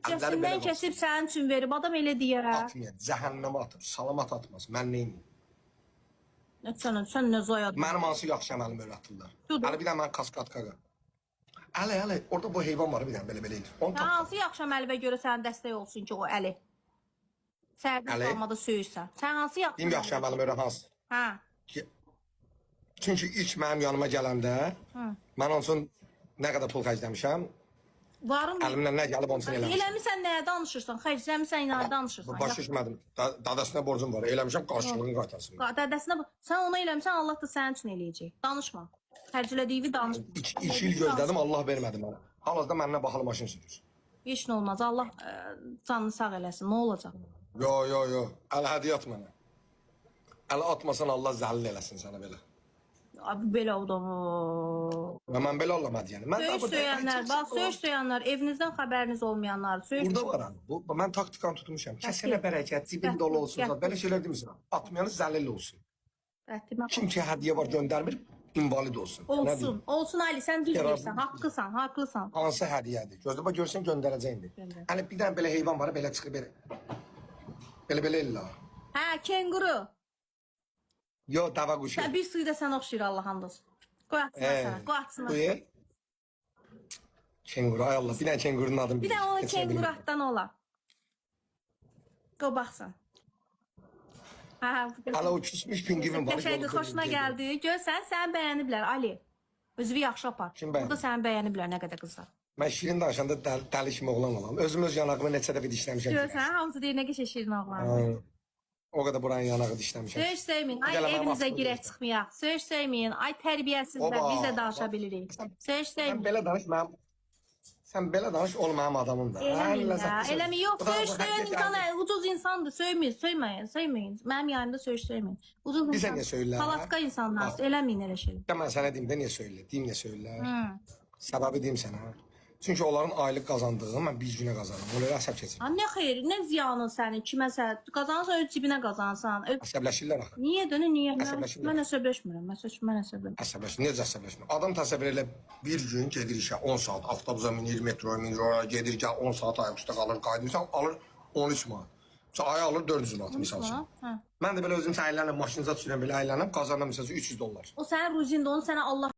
Cəsindən kəsib sənin üçün verib, adam elə deyər. Atmayın, cəhənnəmə atır, salamat atmaz. Mən neyniyim? Sən nə zoyadır? Mənim hansı yaxşı əməlimi öyrətirlər. Budur. Hələ bir də mən kaskadkaqa. Əli, orada bu heyvan var bir dənə belə edir. Onu Sən hansı yaxşı əməlimə görə sənin dəstək olsun ki, o Əli? Sərdə Əli? qalmada söyürsən. Sən hansı yaxşı Deyim yaxşı əməlimi öyrən hansı? Hə. Çünki ilk mənim yanıma gələndə, mən onun üçün nə qədər pul xərcləmişəm, Varım. əlimdən nə gəlib onun üçün eləmişəm. Eləmirsən nəyə danışırsan? Xərcləmirsən nə danışırsan? Başa düşmədim. Dadasına borcum var. Eləmişəm qarşılığını qaytarsın. Dədəsinə sən ona eləmirsən, Allah da sənin üçün eləyəcək. Danışma. Xərclədiyi danış. 2 il gözlədim, Allah vermədi mənə. Hal-hazırda məndən baxalı maşın sürür. Heç nə olmaz. Allah canını sağ eləsin. Nə olacaq? Yo. Əli hədiyyə at mənə. Əli atmasan Allah zəlil eləsin sənə belə. Abi belə oldu. Və mən belə Allahım hədiyəni. Söyüş söyənlər, bax, söyüş söyənlər, evinizdən xəbəriniz olmayanlar. Burada varam. Mən taktikanı tutmuşam. Kəsənə bərəkət, cibin dolu olsun. Belə şeylər demirsən. Atmayanı zəlil olsun. Kim ki hədiyyə var göndərmir, invalid olsun. Olsun Ali, sən düz deyirsən, haqlısan. Hansı hədiyyədir? Gözlə bax görsən göndərəcəkdir. Hani bir dənə belə heyvan var, belə çıxır belə. Belə illa. Hə, kenguru. Yo, dava quşu. Bir suyu da sən oxşayır Allah'ın dostu. Qoy atsınlar. Buyur. Kenguru, ay Allah. Bir dənə kengurunun adını bir dənə ona kenguru atdan ola. Qoy baxsın. Hala o küsmüş pingvin var. Qəşəngdir, xoşuna gəldi. Görsən, səni bəyəniblər Ali. Özünü yaxşı apar. Kim bəyənib? Burada səni bəyəniblər nə qədər qızlar. Mən şirin danışanda dəli kimi oğlan olam. Özüm öz yanağımı neçə dəfə dişləmişəm. Görsən, hamısı deyir nə qəşəng şirin oğlan. O qədər buranın yanağı dişləmişəm. Söyüş söyməyin. Ay evinizə girək çıxmayaq. Söyüş söyməyin. Ay tərbiyəsizlər. Biz də danışa bilirik. Söyüş söyməyin. Sən belə danış mənim. Sən belə danış ol mənim adamım da. Eləmi yox. Söyüş söyən insan ucuz insandır. Söyməyin. Mənim yanımda söyüş söyməyin. Ucuz insan. Bizə niyə söylə? Palatka insanlar. Eləməyin elə şey. Mən sənə deyim də niyə söylə? Deyim niyə söylə? Səbəbi deyim sənə. Çünki onların aylıq qazandığını mən bir günə qazanıram. Onlara əsəb keçir. Nə xeyir, nə ziyanın sənin kiməsə qazanırsan öz cibinə qazansan. Əsəbləşirlər axı. Niyə dönü niyə? Əsəbləşirlər. Mən əsəbləşmirəm. Mən əsəbləşmirəm. Əsəbləşmir. Necə əsəbləşmir? Adam təsəvvür elə bir gün gedir işə 10 saat, avtobusa minir, metroya minir, oraya gedir, 10 saat ayaq üstə qalır, qayıdırsan alır 13 manat. Aya alır 400 manat misal üçün. Mən də belə özüm əylənim, maşınıza düşürəm, belə əylənəm, qazanıram məsələn $300. O sənin ruzində, onu sənə Allah